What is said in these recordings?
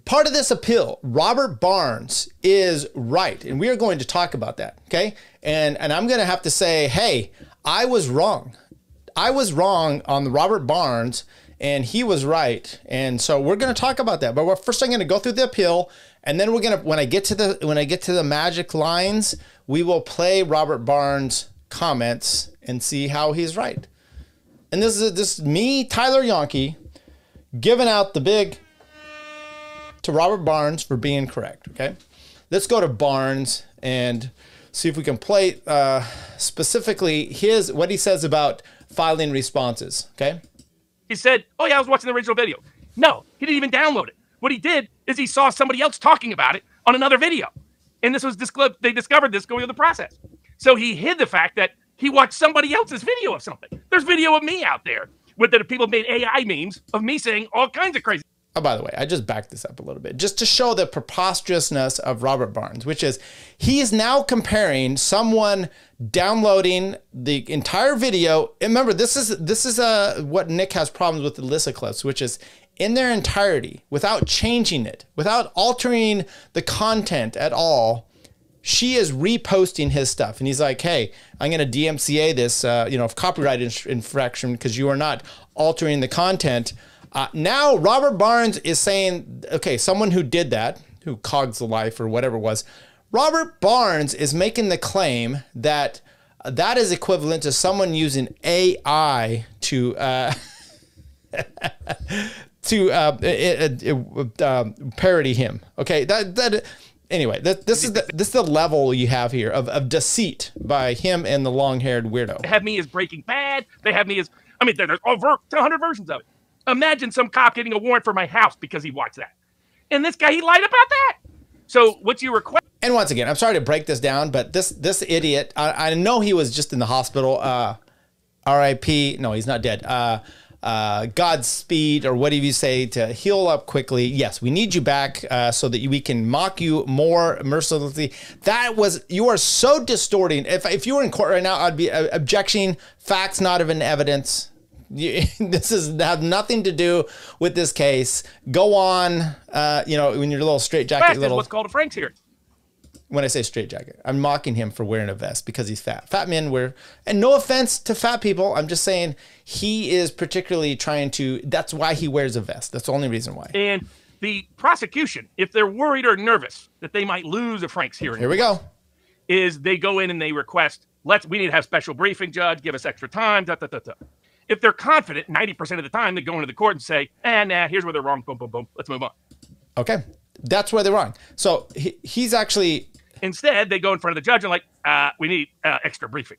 Part of this appeal, Robert Barnes is right, and we are going to talk about that, okay? And I'm going to have to say, hey, I was wrong. I was wrong on the Robert Barnes, and he was right. And so we're going to talk about that. But first, I'm going to go through the appeal, and then we're going to, when I get to the magic lines, we will play Robert Barnes' comments and see how he's right. And this is me, Tyler Janke, giving out the big to Robert Barnes for being correct, okay? Let's go to Barnes and see if we can play specifically what he says about filing responses, okay? He said, oh yeah, I was watching the original video. No, he didn't even download it. What he did is he saw somebody else talking about it on another video. And this was they discovered this going through the process. So he hid the fact that he watched somebody else's video of something. There's video of me out there with the people made AI memes of me saying all kinds of crazy. Oh, by the way, I just backed this up a little bit just to show the preposterousness of Robert Barnes, which is he is now comparing someone downloading the entire video. And remember, this is what Nick has problems with the Alyssa clips, which is in their entirety, without changing it, without altering the content at all. She is reposting his stuff, and he's like, hey, I'm going to DMCA this, of copyright infraction because you are not altering the content. Now Robert Barnes is saying, okay, someone who did that, who cogs the life or whatever it was, Robert Barnes is making the claim that that is equivalent to someone using AI to parody him. Okay, anyway, this is the level you have here of deceit by him and the long-haired weirdo. They have me as Breaking Bad. They have me as, I mean, there's over 100 versions of it. Imagine some cop getting a warrant for my house because he watched that. And this guy, he lied about that. So what you request. And once again, I'm sorry to break this down, but this idiot, I know he was just in the hospital. R.I.P. No, he's not dead. Godspeed, or whatever you say, to heal up quickly. Yes, we need you back so that we can mock you more mercilessly. You are so distorting. If you were in court right now, I'd be objection, facts not even evidence. This have nothing to do with this case. Go on, when you're a little straitjacket. What's called a Frank's hearing. When I say straitjacket, I'm mocking him for wearing a vest because he's fat. Fat men wear, and no offense to fat people, I'm just saying he is particularly trying to, that's why he wears a vest. That's the only reason why. And the prosecution, if they're worried or nervous that they might lose a Frank's hearing. Here we go. Is they go in and they request, we need to have special briefing, judge, give us extra time, If they're confident, 90% of the time, they go into the court and say, nah, here's where they're wrong, boom, boom, boom, let's move on. Okay, that's where they're wrong. So he's actually... Instead, they go in front of the judge and we need extra briefing.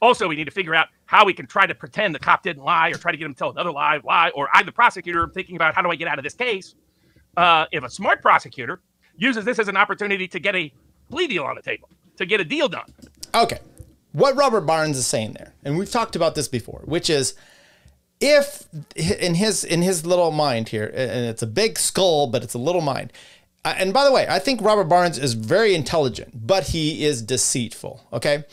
Also, we need to figure out how we can try to pretend the cop didn't lie or try to get him to tell another lie, or I'm the prosecutor thinking about how do I get out of this case. If a smart prosecutor uses this as an opportunity to get a plea deal on the table, to get a deal done. Okay, what Robert Barnes is saying there, and we've talked about this before, which is if in his little mind here, and it's a big skull, but it's a little mind. And by the way, I think Robert Barnes is very intelligent, but he is deceitful, okay?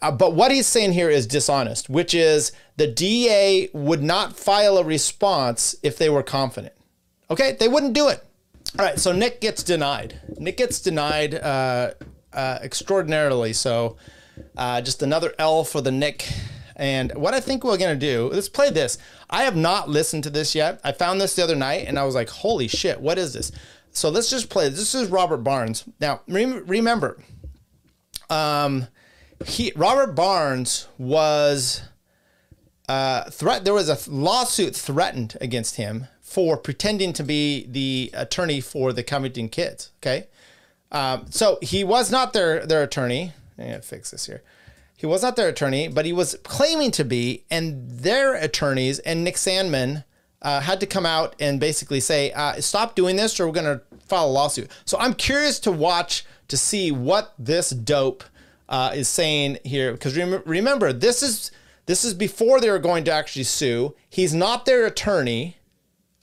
But what he's saying here is dishonest, which is the DA would not file a response if they were confident, okay? They wouldn't do it. All right, so Nick gets denied. Nick gets denied extraordinarily, so just another L for the Nick. And what I think we're gonna do, let's play this. I have not listened to this yet. I found this the other night, and I was like, holy shit, what is this? So let's just play. This is Robert Barnes. Now, remember, Robert Barnes was there was a lawsuit threatened against him for pretending to be the attorney for the Covington kids. Okay, so he was not their attorney. I'm gonna fix this here. He was not their attorney, but he was claiming to be, and their attorneys and Nick Sandman had to come out and basically say, stop doing this or we're going to file a lawsuit. So I'm curious to watch to see what this dope is saying here. Because remember, this is before they were going to actually sue. He's not their attorney,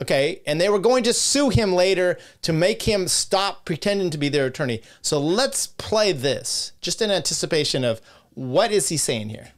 okay? And they were going to sue him later to make him stop pretending to be their attorney. So let's play this, just in anticipation of what is he saying here.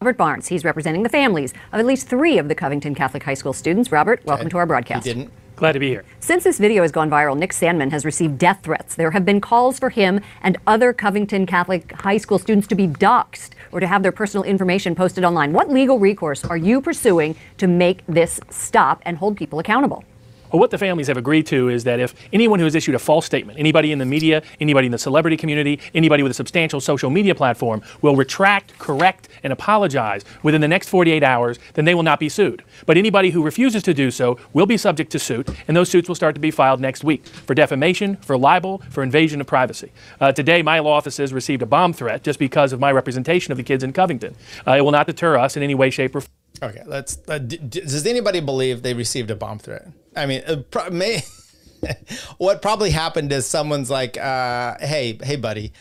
Robert Barnes. He's representing the families of at least 3 of the Covington Catholic High School students. Robert, welcome to our broadcast. He didn't. Glad to be here. Since this video has gone viral, Nick Sandmann has received death threats. There have been calls for him and other Covington Catholic high school students to be doxxed or to have their personal information posted online. What legal recourse are you pursuing to make this stop and hold people accountable? Well, what the families have agreed to is that if anyone who has issued a false statement, anybody in the media, anybody in the celebrity community, anybody with a substantial social media platform will retract, correct, and apologize within the next 48 hours, then they will not be sued. But anybody who refuses to do so will be subject to suit, and those suits will start to be filed next week for defamation, for libel, for invasion of privacy. Today, my law office has received a bomb threat just because of my representation of the kids in Covington. It will not deter us in any way, shape, or form. Okay, let's. Does anybody believe they received a bomb threat? I mean, what probably happened is someone's like, "Hey, buddy,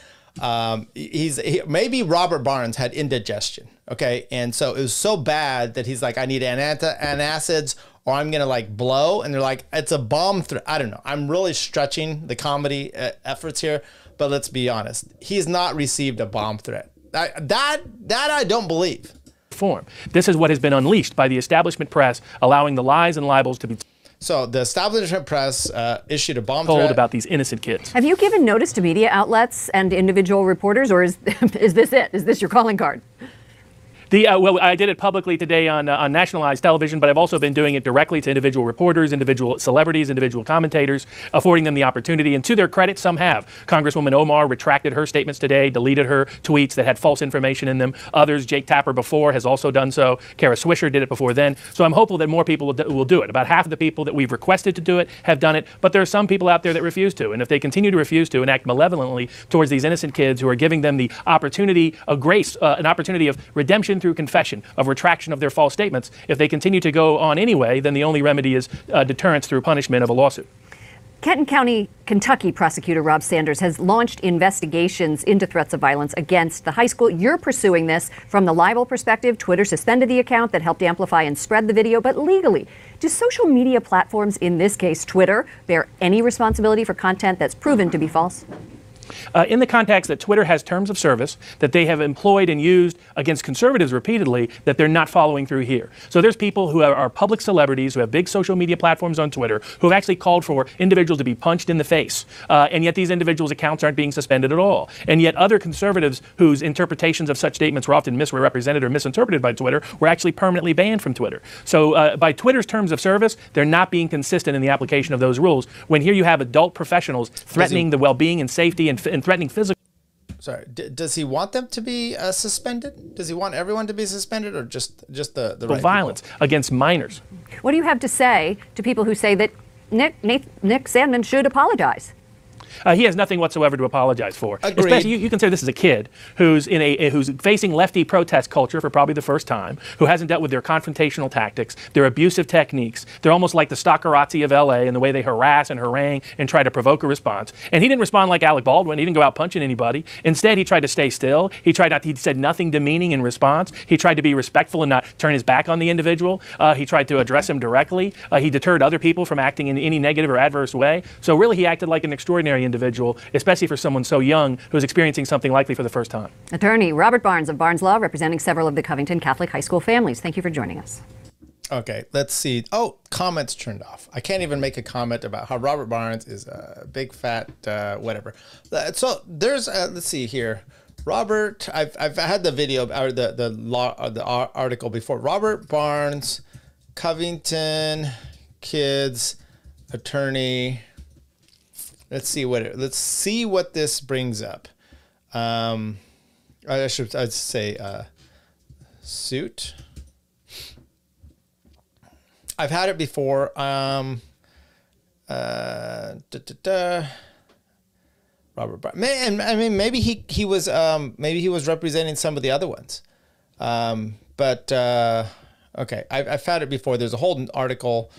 maybe Robert Barnes had indigestion, okay, and so it was so bad that he's like, I need antacids, or I'm gonna like blow," and they're like, "It's a bomb threat." I don't know. I'm really stretching the comedy efforts here, but let's be honest. He's not received a bomb threat. That I don't believe. Form. This is what has been unleashed by the establishment press, allowing the lies and libels to be So the establishment press issued a bomb told threat about these innocent kids. Have you given notice to media outlets and individual reporters, or is this it? Is this your calling card? Well, I did it publicly today on nationalized television, but I've also been doing it directly to individual reporters, individual celebrities, individual commentators, affording them the opportunity. And to their credit, some have. Congresswoman Omar retracted her statements today, deleted her tweets that had false information in them. Others, Jake Tapper before, has also done so. Kara Swisher did it before then. So I'm hopeful that more people will do it. About half of the people that we've requested to do it have done it, but there are some people out there that refuse to. And if they continue to refuse to and act malevolently towards these innocent kids who are giving them the opportunity of grace, an opportunity of redemption through confession, of retraction of their false statements, if they continue to go on anyway, then the only remedy is deterrence through punishment of a lawsuit. Kenton County, Kentucky prosecutor Rob Sanders has launched investigations into threats of violence against the high school. You're pursuing this from the libel perspective. Twitter suspended the account that helped amplify and spread the video, but legally, do social media platforms, in this case Twitter, bear any responsibility for content that's proven to be false? In the context that Twitter has terms of service that they have employed and used against conservatives repeatedly, that they're not following through here. So there's people who are public celebrities who have big social media platforms on Twitter who have actually called for individuals to be punched in the face. And yet these individuals' accounts aren't being suspended at all. And yet other conservatives whose interpretations of such statements were often misrepresented or misinterpreted by Twitter were actually permanently banned from Twitter. So by Twitter's terms of service, they're not being consistent in the application of those rules. When here you have adult professionals threatening the well-being and safety and threatening physical. Sorry, does he want them to be suspended? Does he want everyone to be suspended, or just the right violence people? Against minors? What do you have to say to people who say that Nick Sandmann should apologize? He has nothing whatsoever to apologize for. Agreed. Especially, you consider this as a kid who's who's facing lefty protest culture for probably the first time, who hasn't dealt with their confrontational tactics, their abusive techniques. They're almost like the stockerazzi of LA in the way they harass and harangue and try to provoke a response. And he didn't respond like Alec Baldwin. He didn't go out punching anybody. Instead, he tried to stay still. He said nothing demeaning in response. He tried to be respectful and not turn his back on the individual. He tried to address him directly. He deterred other people from acting in any negative or adverse way. So really, he acted like an extraordinary individual, especially for someone so young who's experiencing something likely for the first time. Attorney Robert Barnes of Barnes Law, representing several of the Covington Catholic high school families. Thank you for joining us. Okay, let's see. Oh, comments turned off. I can't even make a comment about how Robert Barnes is a big fat whatever. So there's let's see here. Robert, I've had the video or the article before. Robert Barnes, Covington kids attorney. Let's see what this brings up. I'd say suit. I've had it before. Robert Barnes. Man, I mean, maybe he was representing some of the other ones. But okay, I've had it before. There's a whole article.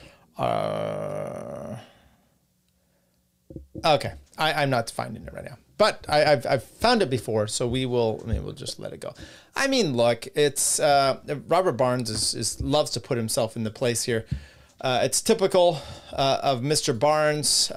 Okay, I'm not finding it right now, but I've found it before, so we'll just let it go. I mean, look, it's Robert Barnes loves to put himself in the place here. It's typical of Mr. Barnes.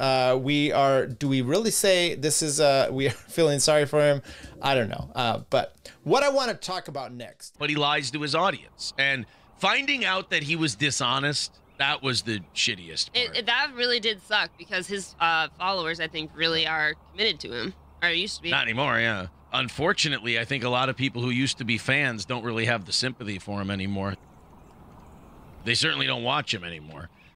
Do we really say this is we are feeling sorry for him? I don't know. But what I want to talk about next. But he lies to his audience, and finding out that he was dishonest That was the shittiest part. That really did suck because his followers, I think, really are committed to him. Or used to be. Not anymore, yeah. Unfortunately, I think a lot of people who used to be fans don't really have the sympathy for him anymore. They certainly don't watch him anymore.